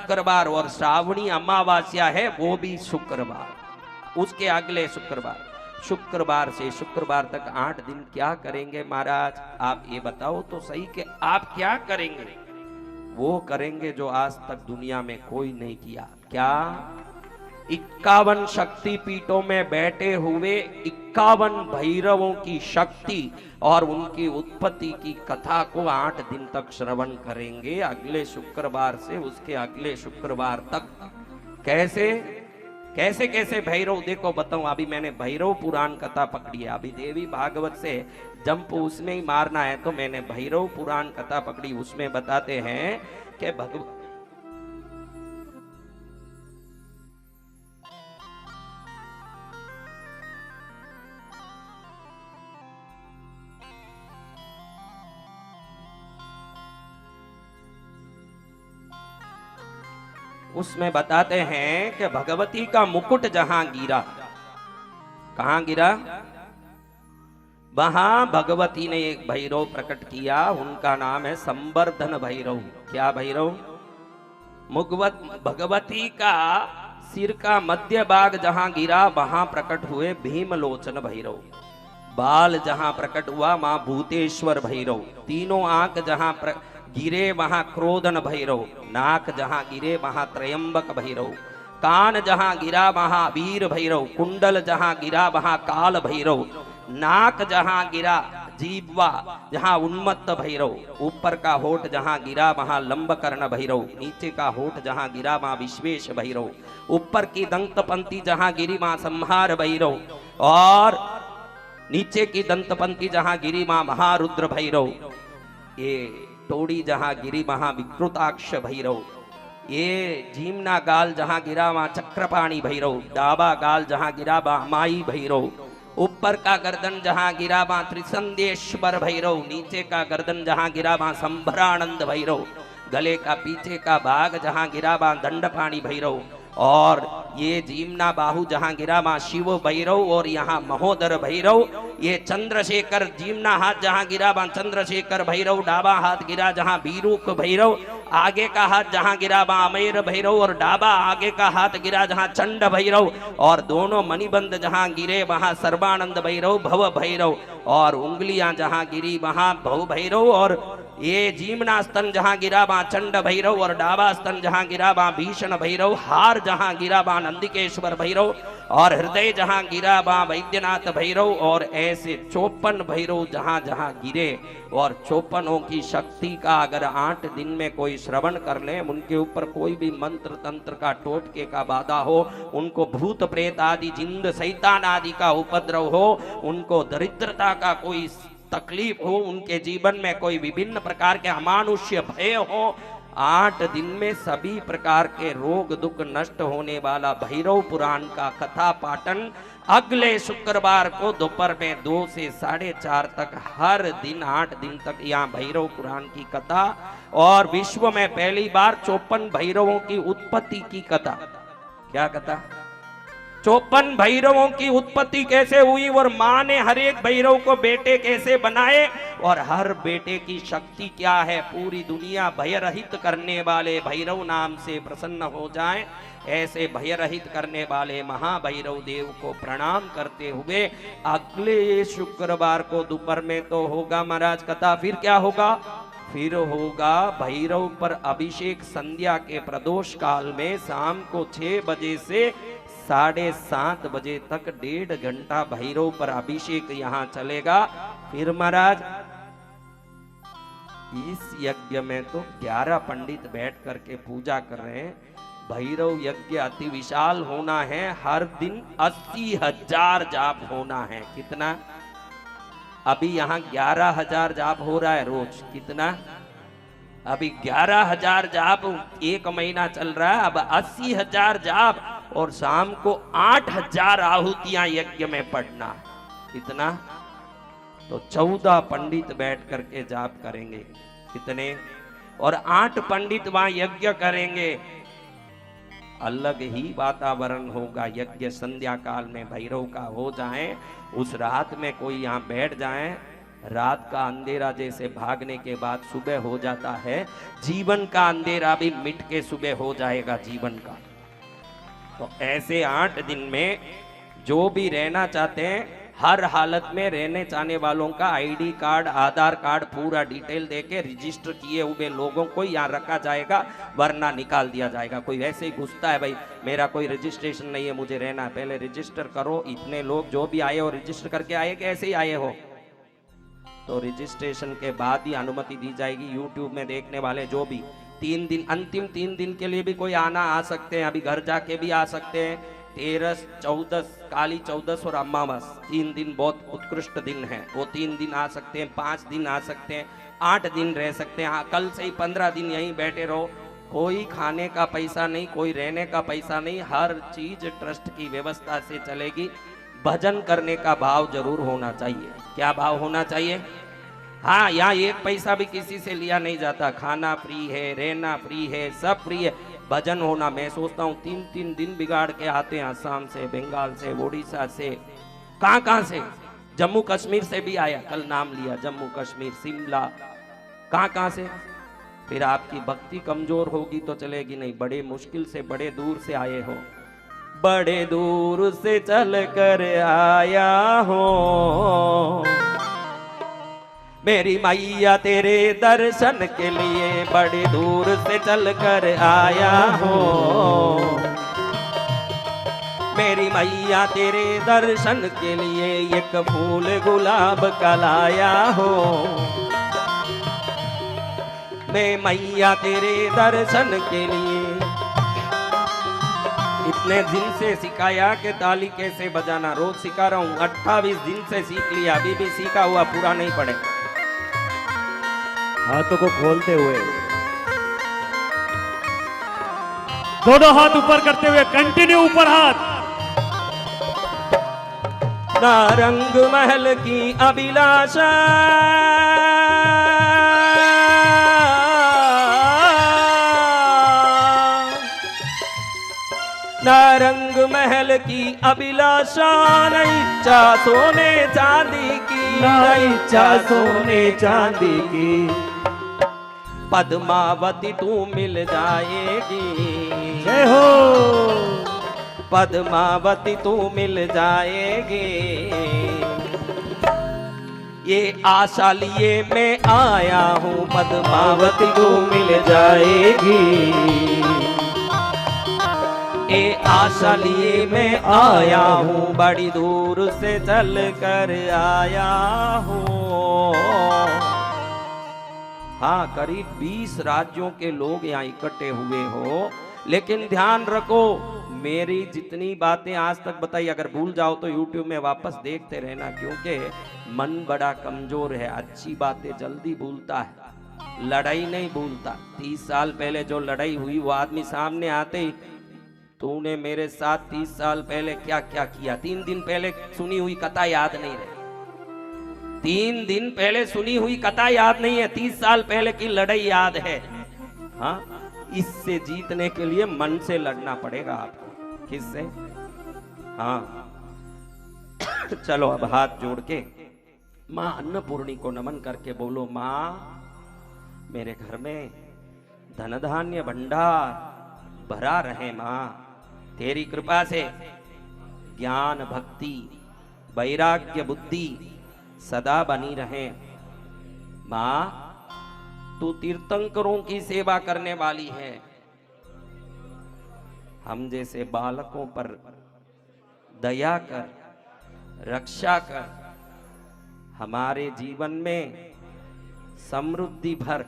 शुक्रवार, और श्रावणी अमावस्या है वो भी शुक्रवार, उसके अगले शुक्रवार। शुक्रवार से शुक्रवार तक 8 दिन क्या करेंगे महाराज? आप ये बताओ तो सही कि आप क्या करेंगे? वो करेंगे जो आज तक दुनिया में कोई नहीं किया। क्या? 51 शक्ति पीठों में बैठे हुए 51 भैरवों की शक्ति और उनकी उत्पत्ति की कथा को 8 दिन तक श्रवण करेंगे, अगले शुक्रवार से उसके अगले शुक्रवार तक। कैसे कैसे कैसे भैरव? देखो बताऊं, अभी मैंने भैरव पुराण कथा पकड़ी है, अभी देवी भागवत से जंप उसमें ही मारना है, तो मैंने भैरव पुराण कथा पकड़ी। उसमें बताते हैं कि भगवान उसमें बताते हैं कि भगवती का मुकुट जहां गिरा, कहां गिरा? वहां भगवती ने एक भैरव प्रकट किया, उनका नाम है संवर्धन भैरव। क्या भैरव? भगवती का सिर का मध्य भाग जहां गिरा वहां प्रकट हुए भीमलोचन भैरव। बाल जहां प्रकट हुआ मां भूतेश्वर भैरव। तीनों आंख जहां गिरे वहां क्रोधन भैरव। नाक जहां गिरे वहां त्रयंबक भैरव। कान जहां गिरा वहां वीर भैरव। कुंडल जहां गिरा वहां काल भैरव। नाक जहां गिरा, जीवा जहां उन्मत्त भैरव। ऊपर का होठ जहां गिरा वहां लंबकर्ण भैरव। नीचे का होठ जहां गिरा वहां विश्वेश भैरव। ऊपर की दंत पंक्ति जहां गिरी वहां संहार भैरव, और नीचे की दंत पंक्ति जहां गिरी वहां महारुद्र भैरव। ये टोड़ी जहां गिरी वहां विकृताक्ष भैरव। ये जीमना गाल जहां गिरा वहां चक्रपाणी भैरव। डाबा गाल जहां गिरा वहां माई भैरव। ऊपर का गर्दन जहां गिरा वहां त्रिसंदेश्वर भैरव। नीचे का गर्दन जहां गिरा वहां संभरानंद भैरव। गले का पीछे का भाग जहां गिरा वहां दंडपाणी भैरव। और ये जीमना बाहु जहां गिरा वहां शिव भैरव, और यहाँ महोदर भैरव। ये चंद्रशेखर जीमना हाथ जहां गिरा वहां चंद्रशेखर भैरव। डाबा हाथ गिरा जहां बीरूक भैरव। आगे का हाथ जहां गिरा वहां अमेर भैरव, और डाबा आगे का हाथ गिरा जहां चंड भैरव। और दोनों मणिबंध जहां गिरे वहां सर्वानंद भैरव भव भैरव। और उंगलियां जहां गिरी वहां भव भैरव। और ये जीमना स्तन जहां गिरा वहां चंड भैरव, और डाबा स्तन जहां गिरा वहां भीषण भैरव। हार जहां गिरा वहां नंदिकेश्वर भैरव, और हृदय जहां गिरा वहां वैद्यनाथ भैरव। और ऐसे 54 भैरव जहां जहां गिरे, और 54 की शक्ति का अगर 8 दिन में कोई श्रवण कर ले, उनके ऊपर कोई भी मंत्र तंत्र का टोटके का बाधा हो, उनको भूत प्रेत आदि जिंद शैतान आदि का उपद्रव हो, उनको दरिद्रता का कोई तकलीफ हो, उनके जीवन में कोई विभिन्न प्रकार के अमानुष्य भय हो, 8 दिन में सभी प्रकार के रोग दुख नष्ट होने वाला भैरव पुराण का कथा पाठन अगले शुक्रवार को दोपहर में 2 से 4:30 तक हर दिन 8 दिन तक यहाँ भैरव पुराण की कथा। और विश्व में पहली बार 54 भैरवों की उत्पत्ति की कथा। क्या कथा? 54 भैरवों की उत्पत्ति कैसे हुई, और मां ने हर एक भैरव को बेटे कैसे बनाए, और हर बेटे की शक्ति क्या है। पूरी दुनिया भय रहित करने वाले भैरव नाम से प्रसन्न हो जाए, ऐसे भय रहित करने वाले महाभैरव देव को प्रणाम करते हुए अगले शुक्रवार को दोपहर में तो होगा महाराज कथा। फिर क्या होगा? फिर होगा भैरव पर अभिषेक संध्या के प्रदोष काल में शाम को 6 बजे से 7:30 बजे तक 1.5 घंटा भैरव पर अभिषेक यहाँ चलेगा। फिर महाराज इस यज्ञ में तो 11 पंडित बैठ करके पूजा कर रहे हैं। भैरव यज्ञ अति विशाल होना है, हर दिन 80,000 जाप होना है। कितना? अभी यहाँ 11,000 जाप हो रहा है रोज। कितना? अभी 11,000 जाप 1 महीना चल रहा है। अब 80,000 जाप, और शाम को 8,000 आहुतियां यज्ञ में पढ़ना। कितना? तो 14 पंडित बैठ करके जाप करेंगे। कितने? और 8 पंडित वहां यज्ञ करेंगे। अलग ही वातावरण होगा। यज्ञ संध्या काल में भैरव का हो जाए, उस रात में कोई यहाँ बैठ जाए रात का अंधेरा जैसे भागने के बाद सुबह हो जाता है, जीवन का अंधेरा भी मिट के सुबह हो जाएगा जीवन का। तो ऐसे 8 दिन में जो भी रहना चाहते हैं, हर हालत में रहने चाहने वालों का आईडी कार्ड, आधार कार्ड पूरा डिटेल देके रजिस्टर किए हुए लोगों को यहाँ रखा जाएगा, वरना निकाल दिया जाएगा। कोई वैसे ही घुसता है, भाई मेरा कोई रजिस्ट्रेशन नहीं है, मुझे रहना है, पहले रजिस्टर करो। इतने लोग जो भी आए हो रजिस्टर करके आए कि ऐसे ही आए हो, तो रजिस्ट्रेशन के बाद ही अनुमति दी जाएगी। यूट्यूब में देखने वाले जो भी 3 दिन, अंतिम 3 दिन के लिए भी कोई आना आ सकते हैं, अभी घर जाके भी आ सकते हैं। 13, 14, काली 14 और अमावस 3 दिन बहुत उत्कृष्ट दिन है, वो 3 दिन आ सकते हैं, 5 दिन आ सकते हैं, 8 दिन रह सकते हैं। हाँ, कल से ही 15 दिन यहीं बैठे रहो। कोई खाने का पैसा नहीं, कोई रहने का पैसा नहीं, हर चीज ट्रस्ट की व्यवस्था से चलेगी। भजन करने का भाव जरूर होना चाहिए। क्या भाव होना चाहिए? हाँ, यहाँ 1 पैसा भी किसी से लिया नहीं जाता, खाना फ्री है, रहना फ्री है, सब फ्री है। भजन होना, मैं सोचता हूँ 3-3 दिन बिगाड़ के आते हैं, असम से, बंगाल से, ओडिशा से, कहाँ से, जम्मू कश्मीर से भी आया, कल नाम लिया, जम्मू कश्मीर, शिमला, कहाँ से। फिर आपकी भक्ति कमजोर होगी तो चलेगी नहीं। बड़े मुश्किल से, बड़े दूर से आए हो, बड़े दूर से चल कर आया हो मेरी मैया तेरे दर्शन के लिए, बड़े दूर से चल कर आया हो मेरी मैया तेरे दर्शन के लिए, एक फूल गुलाब का लाया हो। मैं मैया तेरे दर्शन के लिए इतने दिन से सिखाया कि ताली कैसे बजाना, रोज सिखा रहा हूँ, 28 दिन से सीख लिया, अभी भी सीखा हुआ पूरा नहीं पड़े। हाथों को खोलते हुए, दोनों हाथ ऊपर करते हुए, कंटिन्यू ऊपर हाथ। ना रंग महल की अभिलाषा, ना रंग महल की अभिलाषा, न इच्छा सोने चांदी की, ना इच्छा सोने चांदी की, पद्मावती तू मिल जाएगी, जय हो पद्मावती तू मिल जाएगी। ये आशा लिए मैं आया हूँ, पद्मावती तू मिल जाएगी। ये आशा लिए मैं आया हूँ, बड़ी दूर से चल कर आया हूँ। हाँ, करीब 20 राज्यों के लोग यहाँ इकट्ठे हुए हो, लेकिन ध्यान रखो, मेरी जितनी बातें आज तक बताई, अगर भूल जाओ तो YouTube में वापस देखते रहना, क्योंकि मन बड़ा कमजोर है, अच्छी बातें जल्दी भूलता है, लड़ाई नहीं भूलता। 30 साल पहले जो लड़ाई हुई वो आदमी सामने आते ही, तूने मेरे साथ 30 साल पहले क्या क्या किया, 3 दिन पहले सुनी हुई कथा याद नहीं रही, 3 दिन पहले सुनी हुई कथा याद नहीं है, 30 साल पहले की लड़ाई याद है। हाँ, इससे जीतने के लिए मन से लड़ना पड़ेगा आपको। किससे? हाँ चलो अब हाथ जोड़ के माँ अन्नपूर्णी को नमन करके बोलो, माँ मेरे घर में धन धान्य भंडार भरा रहे, माँ तेरी कृपा से ज्ञान भक्ति वैराग्य बुद्धि सदा बनी रहे। माँ तू तीर्थंकरों की सेवा करने वाली है, हम जैसे बालकों पर दया कर, रक्षा कर, हमारे जीवन में समृद्धि भर,